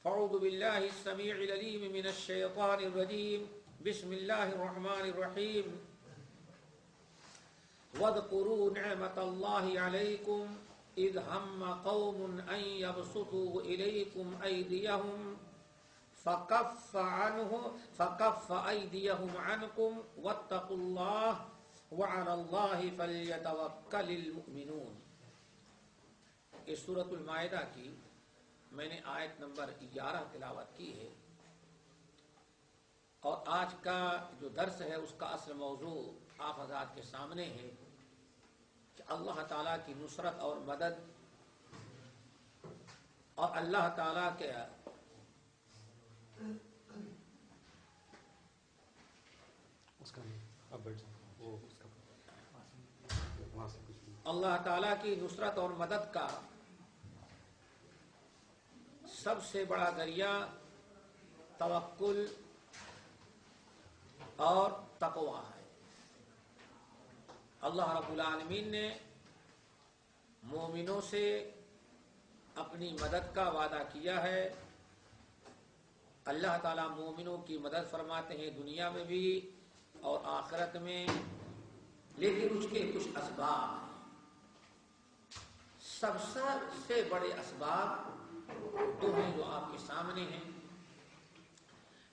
أعوذ بالله السميع العليم من الشيطان الرجيم بسم الله الرحمن الرحيم واذكروا نعمة الله عليكم إذ هم قوم أن يبسطوا إليكم أيديهم فكف أيديهم عنكم واتقوا الله وعلى الله فليتوكل المؤمنون. اس سورۃ المائدہ کی میں نے آیت نمبر 11 تلاوت کی ہے، اور آج کا جو درس ہے اس کا اصل موضوع آپ حضرات کے سامنے ہے کہ اللہ تعالیٰ کی نصرت اور مدد اور اللہ تعالیٰ کے اللہ تعالیٰ کی نصرت اور مدد کا سب سے بڑا ذریعہ توکل اور تقوی ہے. اللہ رب العالمین نے مومنوں سے اپنی مدد کا وعدہ کیا ہے. اللہ تعالیٰ مومنوں کی مدد فرماتے ہیں دنیا میں بھی اور آخرت میں، لیکن اس کے کچھ اسباب ہیں. سب سے بڑے اسباب دو ہیں جو آپ کے سامنے ہیں.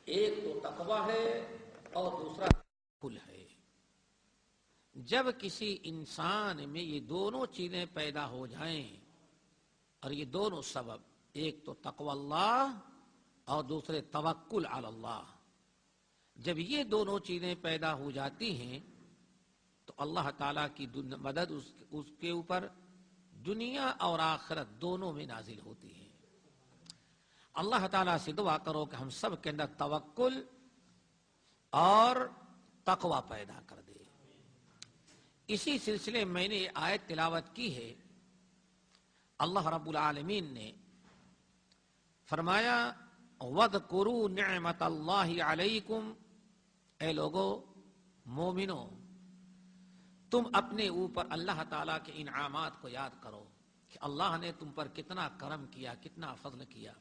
ایک تو تقوی ہے اور دوسرا توکل ہے. جب کسی انسان میں یہ دونوں چیزیں پیدا ہو جائیں، اور یہ دونوں سبب، ایک تو تقوی اللہ اور دوسرے توکل علی اللہ، جب یہ دونوں چیزیں پیدا ہو جاتی ہیں تو اللہ تعالیٰ کی مدد اس کے اوپر دنیا اور آخرت دونوں میں نازل ہوتی ہے. اللہ تعالیٰ سے دعا کرو کہ ہم سب کے اندر توکل اور تقوی پیدا کر دے. اسی سلسلے میں نے آیت تلاوت کی ہے. اللہ رب العالمین نے فرمایا وَاذْكُرُوا نِعْمَةَ اللَّهِ عَلَيْكُمْ، اے لوگو مومنو تم اپنے اوپر اللہ تعالیٰ کے انعامات کو یاد کرو کہ اللہ نے تم پر کتنا کرم کیا، کتنا فضل کیا.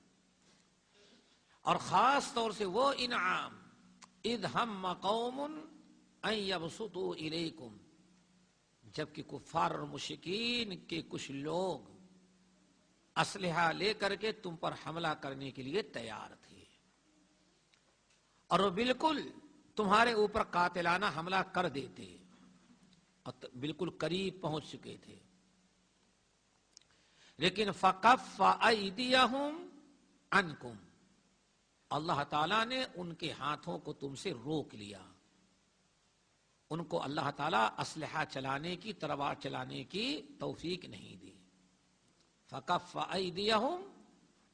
اور خاص طور سے وہ انعام اذ ہم قوم ان یبسطوا الیکم، جبکہ کفار اور مشرکین کے کچھ لوگ اسلحہ لے کر کے تم پر حملہ کرنے کے لیے تیار تھے، اور وہ بالکل تمہارے اوپر قاتلانہ حملہ کر دیتے اور بالکل قریب پہنچ چکے تھے. لیکن فکف ایدیہم عنکم، اللہ تعالیٰ نے ان کے ہاتھوں کو تم سے روک لیا. ان کو اللہ تعالیٰ اسلحہ چلانے کی، تلوار چلانے کی توفیق نہیں دی. فکف ایدیہم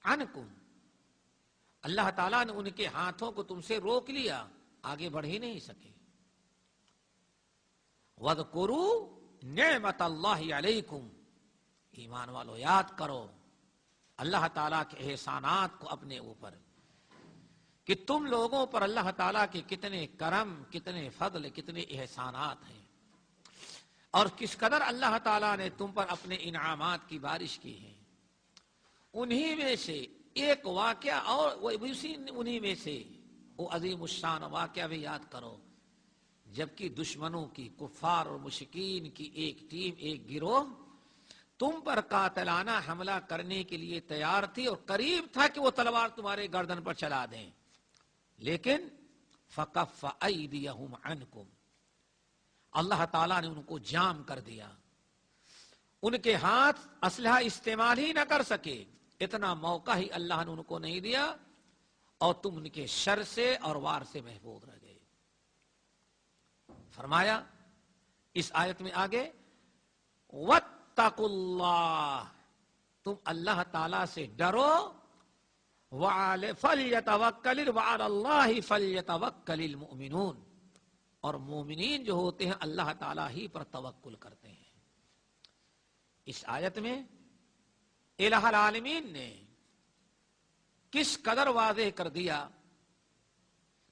عنکم، اللہ تعالیٰ نے ان کے ہاتھوں کو تم سے روک لیا، آگے بڑھ ہی نہیں سکے. وَاذْكُرُوا نِعْمَةَ اللَّهِ عَلَيْكُمْ، ایمان والو یاد کرو اللہ تعالیٰ کے احسانات کو اپنے اوپر، کہ تم لوگوں پر اللہ تعالیٰ کے کتنے کرم، کتنے فضل، کتنے احسانات ہیں، اور کس قدر اللہ تعالیٰ نے تم پر اپنے انعامات کی بارش کی ہے. انہی میں سے ایک واقعہ، اور انہی میں سے وہ عظیم الشان واقعہ بھی یاد کرو جبکہ دشمنوں کی، کفار اور مشرکین کی ایک ٹیم، ایک گروہ تم پر قاتلانہ حملہ کرنے کے لیے تیار تھی، اور قریب تھا کہ وہ تلوار تمہارے گردن پر چلا دیں، لیکن فکف ایدیہم عنکم، اللہ تعالیٰ نے ان کو جام کر دیا. ان کے ہاتھ اسلحہ استعمال ہی نہ کر سکے، اتنا موقع ہی اللہ نے ان کو نہیں دیا، اور تم ان کے شر سے اور وار سے محفوظ رہ گئے. فرمایا اس آیت میں آگے وَاتَّقُوا اللَّهَ، تم اللہ تعالیٰ سے ڈرو، وَعَلَى اللَّهِ فَلْيَتَوَكَّلِ الْمُؤْمِنُونَ، اور مومنین جو ہوتے ہیں اللہ تعالیٰ ہی پر توکل کرتے ہیں. اس آیت میں الہ العالمین نے کس قدر واضح کر دیا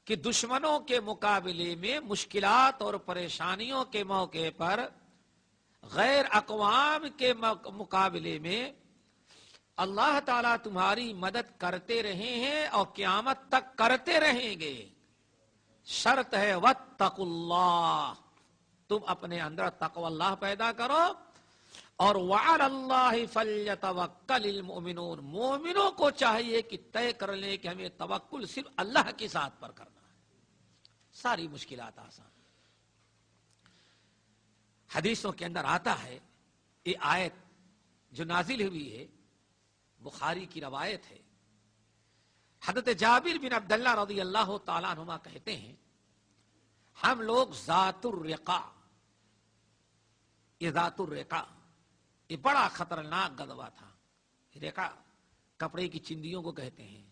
کہ دشمنوں کے مقابلے میں، مشکلات اور پریشانیوں کے موقع پر، غیر اقوام کے مقابلے میں اللہ تعالیٰ تمہاری مدد کرتے رہے ہیں اور قیامت تک کرتے رہیں گے. شرط ہے واتقوا اللہ، تم اپنے اندر تقوی اللہ پیدا کرو، اور وعلی اللہ فلیتوکل المؤمنون، مومنوں کو چاہیے کہ طے کر لیں کہ ہمیں توکل صرف اللہ کی ذات پر کرنا ہے. ساری مشکلات آسان. حدیثوں کے اندر آتا ہے، یہ آیت جو نازل ہوئی ہے بخاری کی روایت ہے. حضرت جابر بن عبداللہ رضی اللہ تعالیٰ عنہما کہتے ہیں ہم لوگ ذات الرقاع، یہ ذات الرقاع یہ بڑا خطرناک غزوہ تھا. رقاع کپڑے کی چندیوں کو کہتے ہیں،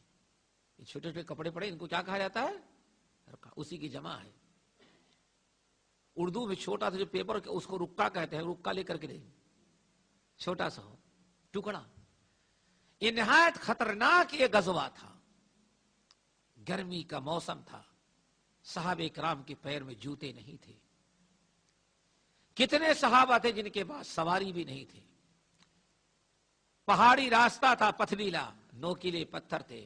یہ چھوٹے چھوٹے کپڑے پڑے ان کو کیا کہا جاتا ہے؟ رقاع، اسی کی جمع ہے. اردو میں چھوٹا سا جو پیپر اس کو رکا کہتے ہیں، رکا لے کر کے نہیں، چھوٹا سا ہو ٹکڑا. یہ نہایت خطرناک یہ غزوہ تھا. گرمی کا موسم تھا، صحابہ کرام کے پیر میں جوتے نہیں تھے. کتنے صحابہ تھے جن کے پاس سواری بھی نہیں تھی. پہاڑی راستہ تھا، پتھریلا، نوکیلے پتھر تھے.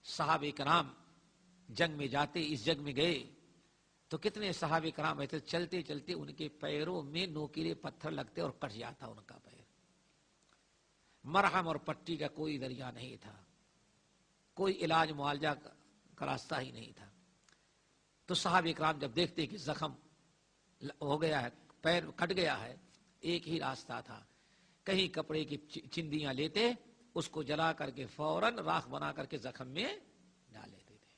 صحابہ کرام جنگ میں جاتے، اس جنگ میں گئے تو کتنے صحابہ کرام ایسے چلتے چلتے ان کے پیروں میں نوکیلے پتھر لگتے اور کٹ جاتا ان کا پیر. مرہم اور پٹی کا کوئی ذریعہ نہیں تھا، کوئی علاج معالجہ کا راستہ ہی نہیں تھا. تو صحابہ کرام جب دیکھتے کہ زخم ہو گیا ہے، پیر کٹ گیا ہے، ایک ہی راستہ تھا، کہیں کپڑے کی چندیاں لیتے، اس کو جلا کر کے فوراً راکھ بنا کر کے زخم میں ڈال لیتے تھے.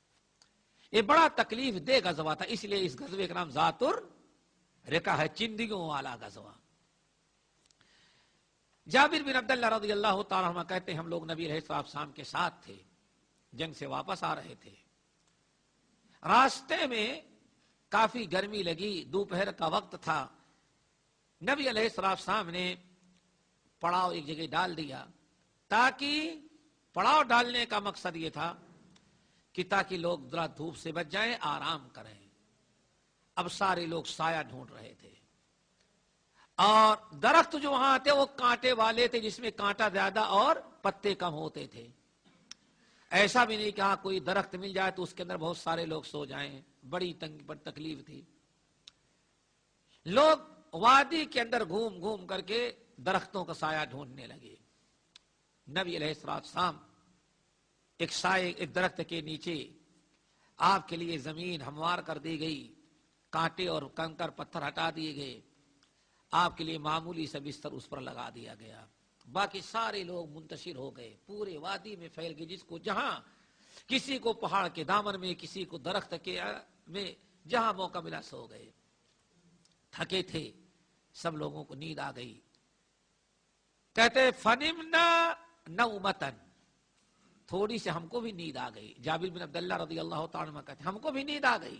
یہ بڑا تکلیف دہ غزوہ تھا، اس لیے اس غزوے کا نام ذات الرقاع ہے، چندیوں والا غزوہ. جابر بن عبداللہ رضی اللہ تعالیٰ عنہ کہتے ہیں ہم لوگ نبی علیہ السلام کے ساتھ تھے، جنگ سے واپس آ رہے تھے. راستے میں کافی گرمی لگی، دوپہر کا وقت تھا. نبی علیہ السلام نے پڑاؤ ایک جگہ ڈال دیا، تاکہ پڑاؤ ڈالنے کا مقصد یہ تھا کہ تاکہ لوگ ذرا دھوپ سے بچ جائیں، آرام کریں. اب سارے لوگ سایہ ڈھونڈ رہے تھے، اور درخت جو وہاں تھے وہ کانٹے والے تھے، جس میں کانٹا زیادہ اور پتے کم ہوتے تھے. ایسا بھی نہیں کہ ہاں کوئی درخت مل جائے تو اس کے اندر بہت سارے لوگ سو جائیں. بڑی تکلیف تھی. لوگ وادی کے اندر گھوم گھوم کر کے درختوں کا سایہ ڈھونڈنے لگے. نبی علیہ السلام ایک سائے، ایک درخت کے نیچے آپ کے لیے زمین ہموار کر دی گئی، کانٹے اور کنکر پتھر ہٹا دیے گئے، آپ کے لیے معمولی سا بستر اس پر لگا دیا گیا. باقی سارے لوگ منتشر ہو گئے، پورے وادی میں پھیل گئے. جس کو جہاں، کسی کو پہاڑ کے دامن میں، کسی کو درخت کے میں، جہاں موقع ملا سو گئے. تھکے تھے، سب لوگوں کو نیند آ گئی. کہتے فنمنا نومتن، تھوڑی سے ہم کو بھی نیند آ گئی. جابر بن عبداللہ رضی اللہ تعالیٰ عنہ کہتے ہم کو بھی نیند آ گئی،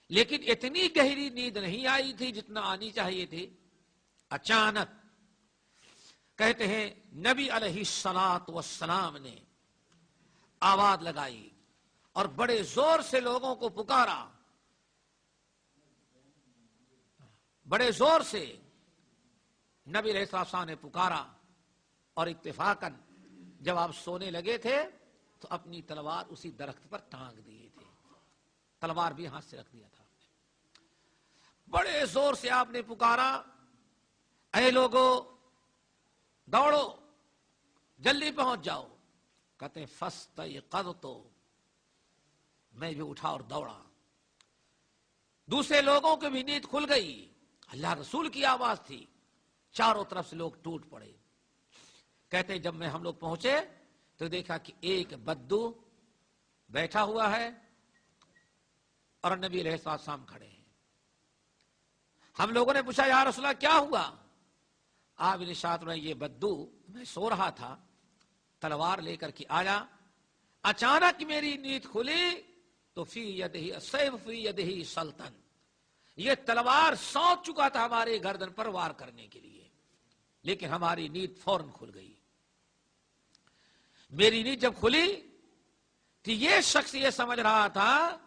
لیکن اتنی گہری نیند نہیں آئی تھی جتنا آنی چاہیے تھی. اچانک کہتے ہیں نبی علیہ السلام نے آواز لگائی اور بڑے زور سے لوگوں کو پکارا. بڑے زور سے نبی علیہ السلام نے پکارا، اور اتفاقاً جب آپ سونے لگے تھے تو اپنی تلوار اسی درخت پر ٹانگ دیے تھے. تلوار بھی ہاتھ سے رکھ دیا تھا. بڑے زور سے آپ نے پکارا، اے لوگو دوڑو، جلدی پہنچ جاؤ. کہتے فاستيقظت، میں بھی اٹھا اور دوڑا. دوسرے لوگوں کی بھی نیند کھل گئی. اللہ رسول کی آواز تھی، چاروں طرف سے لوگ ٹوٹ پڑے. کہتے جب ہم لوگ پہنچے تو دیکھا کہ ایک بدو بیٹھا ہوا ہے اور نبی علیہ السلام کھڑے ہیں. ہم لوگوں نے پوچھا یا رسول اللہ کیا ہوا؟ آپ نے ارشاد فرمایا یہ بدو، میں سو رہا تھا، تلوار لے کر کے آیا، اچانک میری نیند کھلی تو فی یدہ السیف فی یدہ سلطن، یہ تلوار سونپ چکا تھا ہمارے گردن پر وار کرنے کے لیے، لیکن ہماری نیند فوراً کھل گئی. میری نیند جب کھلی تو یہ شخص یہ سمجھ رہا تھا